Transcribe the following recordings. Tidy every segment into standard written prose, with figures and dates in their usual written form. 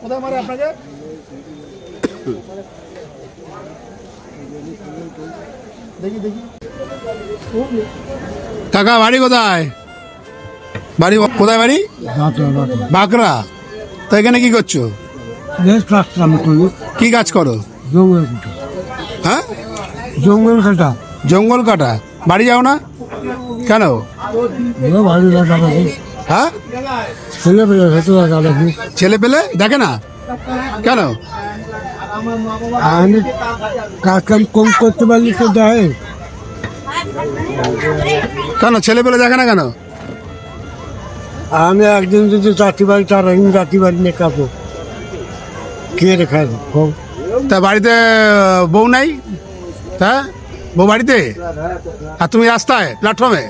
কোথায় মারে আপনাকে? দেখি দেখি। কাকা বাড়ি কোথায়? বাড়ি কোথায় বাড়ি? বাঁকড়া। তো এখানে কি করছো? কি কাজ করো? হ্যাঁ, জঙ্গল কাটা। জঙ্গল কাটা। বাড়ি যাও না কেন? হ্যাঁ, ছেলে পেলে ছেলে পেলে দেখে না কেন? আমি কাজ কাম কম করতে পারলি তো দেয়। কেন ছেলে পেলে দেখে না কেন? আমি একদিন যদি চাকরি বাড়ি তার একদিন চাকরি বাড়ি নিয়ে কাপড় কে রেখা তা বাড়িতে বউ নাই? হ্যাঁ, বউ বাড়িতে আর তুমি রাস্তায় প্ল্যাটফর্মে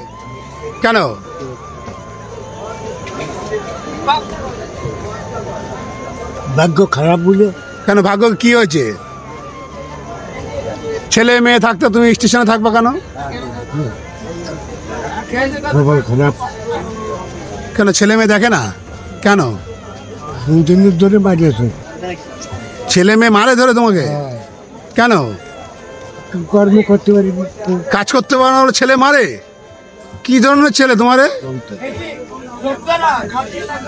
কেন? ভাগ্য খারাপ বলে। কেন ভাগ্য কি হয়েছে? ছেলে মেয়ে থাকতে তুমি স্টেশনে থাকবা কেন? খবর খারাপ। কেন ছেলে মেয়ে দেখে না কেন? দুদিন ধরে বাড়িয়েছে। ছেলে মেয়ে মারে ধরে তোমাকে কেন? কর্ম করতে পারি কাজ করতে পারো না বলে ছেলে মারে? কি ধরনের ছেলে তোমারে?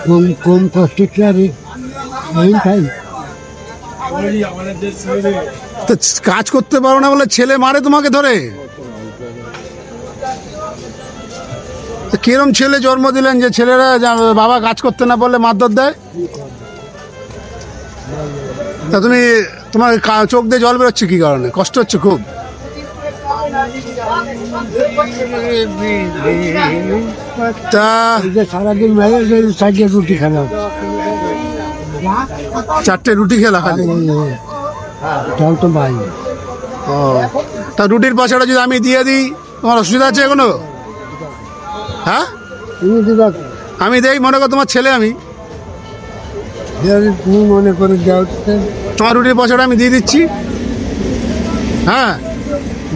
কম কম কষ্ট খাই। তো কাজ করতে পারো না বলে ছেলে মারে তোমাকে ধরে? তো কিরম ছেলে জন্ম দিলেন যে ছেলেরা বাবা কাজ করতে না বললে মারধর দেয়? তা তুমি তোমার চোখ দিয়ে জল বেরোচ্ছে কি কারণে? কষ্ট হচ্ছে খুব? তা সারাদিন মেরে চারটে রুটি খেলা। 4টে রুটি খেলা খালি? চল তো ভাই। ও, তা রুটির পয়সাটা যদি আমি দিয়ে দিই তোমার অসুবিধা আছে এখনো? হ্যাঁ, তুমি দিবা? আমি দেই, মনে করো তোমার ছেলে আমি, তুমি মনে করে যাও। তোমার রুটির পয়সাটা আমি দিয়ে দিচ্ছি। হ্যাঁ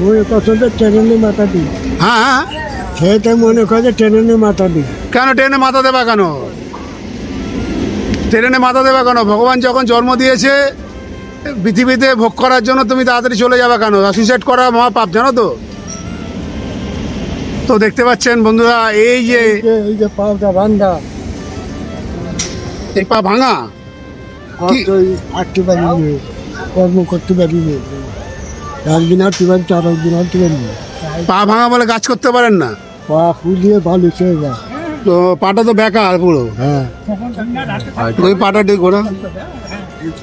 মনে করছো ট্রেনে মাথা দিই। হ্যাঁ হ্যাঁ, সেটা মনে করে ট্রেনে মাথা দিই। কেন ট্রেনে মাথা দেবা কেন? ট্রেনে মাথা দেবা কেন? ভগবান যখন জন্ম দিয়েছে পৃথিবীতে ভোগ করার জন্য, তুমি তাড়াতাড়ি চলে যাবে কেন? সুইসাইড করা মহাপাপ, জানো তো? তো দেখতে পাচ্ছেন বন্ধুরা, এই যে পাওটা ভাঙ্গা, এই পা ভাঙা, আটতে পারিনি, কর্ম করতে পারিনি। একদিন আটতে পারি, চার একদিন আটতে পারিনি। পা ভাঙা বলে কাজ করতে পারেন না? পা ফুলিয়ে ভালো হয়ে যায়। তো পাটা তো বেকার পুরো। হ্যাঁ, ওই পাটা দিয়ে ঘোরা,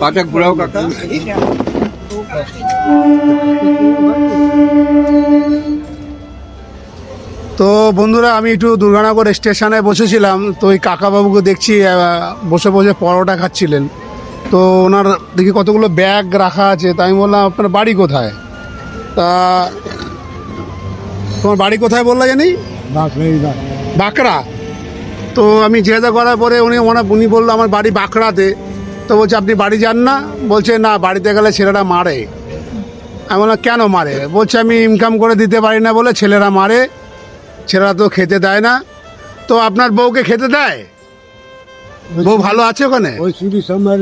পাটা ঘোরাও কাকা। তো বন্ধুরা, আমি একটু দুর্গানগর স্টেশনে বসেছিলাম, তো ওই কাকাবাবুকে দেখছি বসে বসে পরোটা খাচ্ছিলেন। তো ওনার দেখি কতগুলো ব্যাগ রাখা আছে, তাই আমি বললাম আপনার বাড়ি কোথায়? তা তোমার বাড়ি কোথায় বললা জানি? বাঁকড়া। তো আমি জিজ্ঞাসা করার পরে উনি বললো আমার বাড়ি বাঁকড়াতে। তো বলছে আপনি বাড়ি যান না? বলছে না, বাড়িতে গেলে ছেলেরা মারে। আমি বললাম কেন মারে? বলছে আমি ইনকাম করে দিতে পারি না বলে ছেলেরা মারে, ছেলেরা তো খেতে দেয় না। তো আপনার বউকে খেতে দেয়? বউ ভালো আছে ওখানে? ওই চুরি সামার,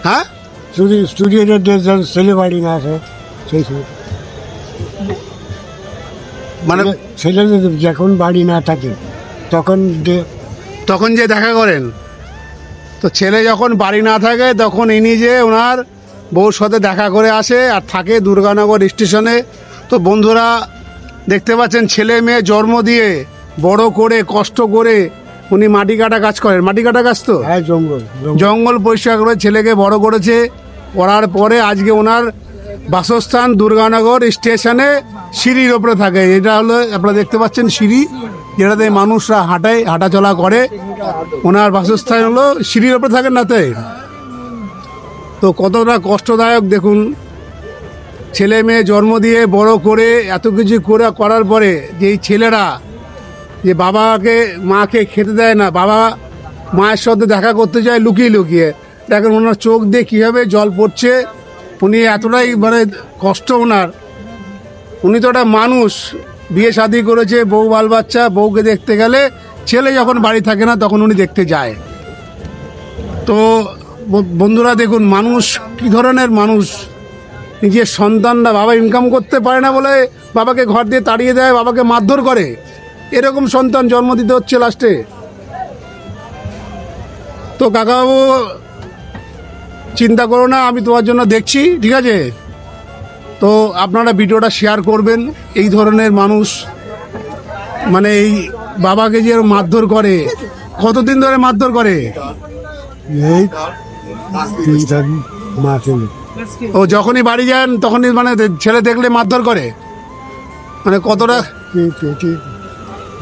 হ্যাঁ, স্টুডিওর ছেলে বাড়ি না আছে সেই মানে ছেলেদের যখন বাড়ি না থাকে তখন যে দেখা করেন। তো ছেলে যখন বাড়ি না থাকে তখন ইনি যে ওনার বউর সাথে দেখা করে আসে আর থাকে দুর্গানগর স্টেশনে। তো বন্ধুরা দেখতে পাচ্ছেন, ছেলে মেয়ে জন্ম দিয়ে বড় করে কষ্ট করে উনি মাটি কাটা কাজ করেন। মাটি কাটা কাজ তো হ্যাঁ, জঙ্গল পরিষ্কার করে ছেলেকে বড় করেছে। করার পরে আজকে ওনার বাসস্থান দুর্গানগর স্টেশনে, সিঁড়ির ওপরে থাকে। এটা হলো আপনারা দেখতে পাচ্ছেন সিঁড়ি, যেটাতে মানুষরা হাঁটাচলা করে। ওনার বাসস্থান হলো সিঁড়ির ওপরে থাকেন না? তো কতটা কষ্টদায়ক দেখুন। ছেলে মেয়ে জন্ম দিয়ে বড় করে এত কিছু করার পরে যে এই ছেলেরা যে বাবাকে মাকে খেতে দেয় না, বাবা মায়ের সাথে দেখা করতে যায় লুকিয়ে লুকিয়ে, দেখেন ওনার চোখ দিয়ে কীভাবে জল পড়ছে। উনি এতটাই মানে কষ্ট ওনার। উনি তো একটা মানুষ, বিয়ে শাদি করেছে, বউ বাল বাচ্চা, বউকে দেখতে গেলে ছেলে যখন বাড়ি থাকে না তখন উনি দেখতে যায়। তো বন্ধুরা দেখুন মানুষ কি ধরনের মানুষ, নিজের সন্তানরা বাবা ইনকাম করতে পারে না বলে বাবাকে ঘর দিয়ে তাড়িয়ে দেয়, বাবাকে মারধর করে, এরকম সন্তান জন্ম দিতে হচ্ছে লাস্টে। তো কাকাবাবু চিন্তা করো না, আমি তোমার জন্য দেখছি, ঠিক আছে? তো আপনারা ভিডিওটা শেয়ার করবেন। এই ধরনের মানুষ মানে এই বাবাকে যে মারধর করে, কতদিন ধরে মারধর করে? এই 3-4 মাস হলো। ও যখনই বাড়ি যান তখনই মানে ছেলে দেখলে মারধর করে, মানে কতটা পেটে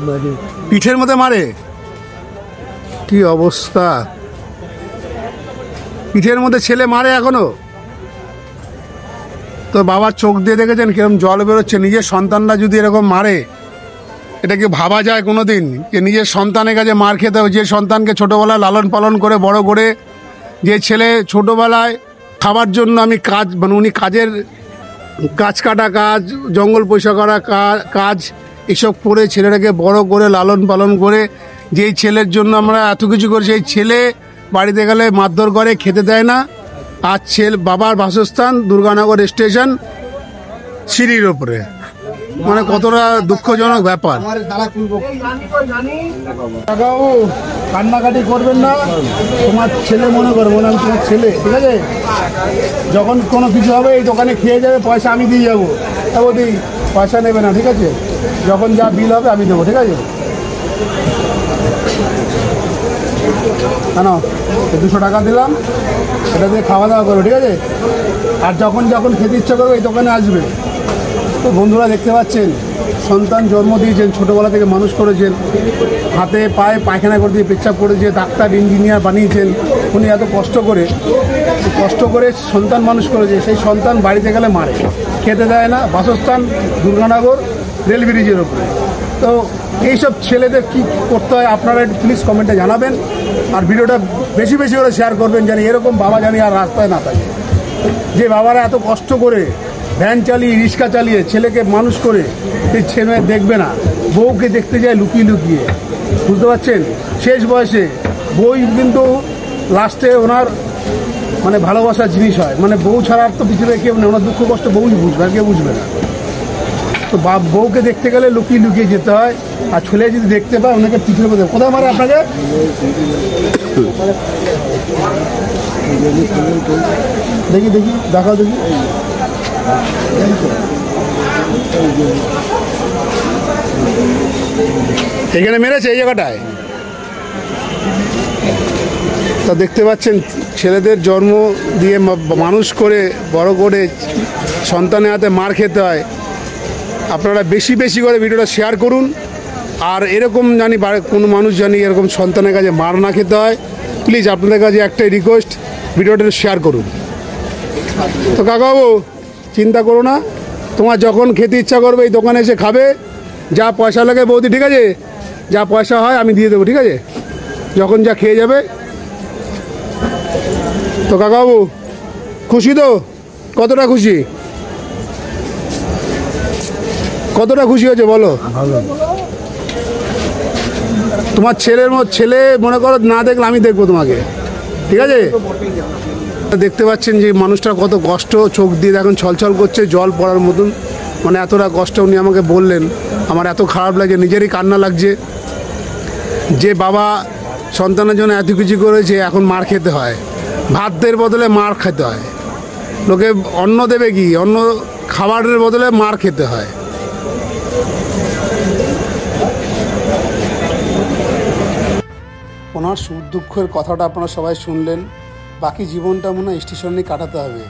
মানে পিঠের মধ্যে মারে? কি অবস্থা, পিঠের মধ্যে ছেলে মারে এখনো? তো বাবার চোখ দিয়ে দেখেছেন কিরকম জল বেরোচ্ছে? নিজের সন্তানরা যদি এরকম মারে, এটা কি ভাবা যায় কোনো দিন যে নিজের সন্তানের কাছে মার খেতে হবে? যে সন্তানকে ছোটোবেলায় লালন পালন করে বড় করে, যে ছেলে ছোটোবেলায় খাবার জন্য আমি কাজ মানে উনি কাজের গাছ কাটা কাজ, জঙ্গল পরিষ্কার করা কাজ এসব করে ছেলেটাকে বড় করে লালন পালন করে, যেই ছেলের জন্য আমরা এত কিছু করি, সেই ছেলে বাড়িতে গেলে মারধর করে, খেতে দেয় না। আর বাবার বাসস্থান দুর্গানগর স্টেশন, সিঁড়ির ওপরে, মানে কতটা দুঃখজনক ব্যাপার। কাকাবাবু কান্নাকাটি করবেন না, তোমার ছেলে মনে করবো না, আমি তোমার ছেলে, ঠিক আছে? যখন কোনো কিছু হবে এই দোকানে খেয়ে যাবে, পয়সা আমি দিয়ে যাবো। বৌদি পয়সা নেবে না, ঠিক আছে? যখন যা বিল হবে আমি দেবো, ঠিক আছে? কেন 200 টাকা দিলাম, এটা দিয়ে খাওয়া দাওয়া করো, ঠিক আছে? আর যখন যখন খেতে ইচ্ছা করবে এই দোকানে আসবে। তো বন্ধুরা দেখতে পাচ্ছেন, সন্তান জন্ম দিয়েছেন, ছোটোবেলা থেকে মানুষ করেছেন, হাতে পায়ে পায়খানা করে দিয়ে পেচ্ছাপ করেছে, ডাক্তার ইঞ্জিনিয়ার বানিয়েছেন উনি এত কষ্ট করে সন্তান মানুষ করেছে। সেই সন্তান বাড়িতে গেলে মারে, খেতে দেয় না। বাসস্থান দুর্গানগর রেল ব্রিজের ওপরে। তো এইসব ছেলেদের কি করতে হয় আপনারা একটু প্লিজ কমেন্টে জানাবেন, আর ভিডিওটা বেশি বেশি করে শেয়ার করবেন, জানি এরকম বাবা জানি আর রাস্তায় না থাকে। যে বাবারা এত কষ্ট করে ভ্যান চালিয়ে রিক্সা চালিয়ে ছেলেকে মানুষ করে, সেই ছেলে দেখবে না, বউকে দেখতে যায় লুকিয়ে লুকিয়ে, বুঝতে পারছেন? শেষ বয়সে বই কিন্তু লাস্টে ওনার মানে ভালোবাসার জিনিস হয়, মানে বউ ছাড়া তো পৃথিবীতে কেউ নেই, ওনার দুঃখ কষ্ট বউই বুঝবে, আর কেউ বুঝবে না। তো বউকে দেখতে গেলে লুকিয়ে লুকিয়ে যেতে হয়, আর ছেলে যদি দেখতে পায় ওনাকে পিঠের মধ্যে কোথায় মারে আপনাকে? দেখি দেখাও দেখি। এখানে মেরেছে এই জায়গাটায়। তা দেখতে পাচ্ছেন, ছেলেদের জন্ম দিয়ে মানুষ করে বড় করে সন্তানের হাতে মার খেতে হয়। আপনারা বেশি বেশি করে ভিডিওটা শেয়ার করুন, আর এরকম জানি কোনো মানুষ জানি এরকম সন্তানের কাছে মার না খেতে হয়। প্লিজ আপনাদের কাছে একটাই রিকোয়েস্ট, ভিডিওটা শেয়ার করুন। তো কাকাবাবু চিন্তা করো না, তোমার যখন খেতে ইচ্ছা করবে এই দোকানে এসে খাবে, যা পয়সা লাগে বৌদি, ঠিক আছে? যা পয়সা হয় আমি দিয়ে দেবো, ঠিক আছে? যখন যা খেয়ে যাবে। তো কাকাবাবু খুশি তো? কতটা খুশি? কতটা খুশি হয়েছে বলো? তোমার ছেলে মনে করো না দেখলে আমি দেখবো তোমাকে, ঠিক আছে? দেখতে পাচ্ছেন যে মানুষটার কত কষ্ট, চোখ দিয়ে এখন ছলছল করছে, জল পড়ার মতন, মানে এতটা কষ্ট উনি আমাকে বললেন। আমার এত খারাপ লাগছে, নিজেরই কান্না লাগছে যে বাবা সন্তানের জন্য এত কিছু করেছে, এখন মার খেতে হয়, ভাতের বদলে মার খেতে হয়। লোকে অন্ন দেবে কি, অন্য খাবারের বদলে মার খেতে হয়। ওনার সুখ দুঃখের কথাটা আপনারা সবাই শুনলেন। বাকি জীবনটা মনে হয় স্টেশনে কাটাতে হবে।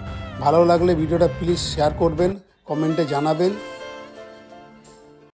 ভালো লাগলে ভিডিওটা প্লিজ শেয়ার করবেন, কমেন্টে জানাবেন।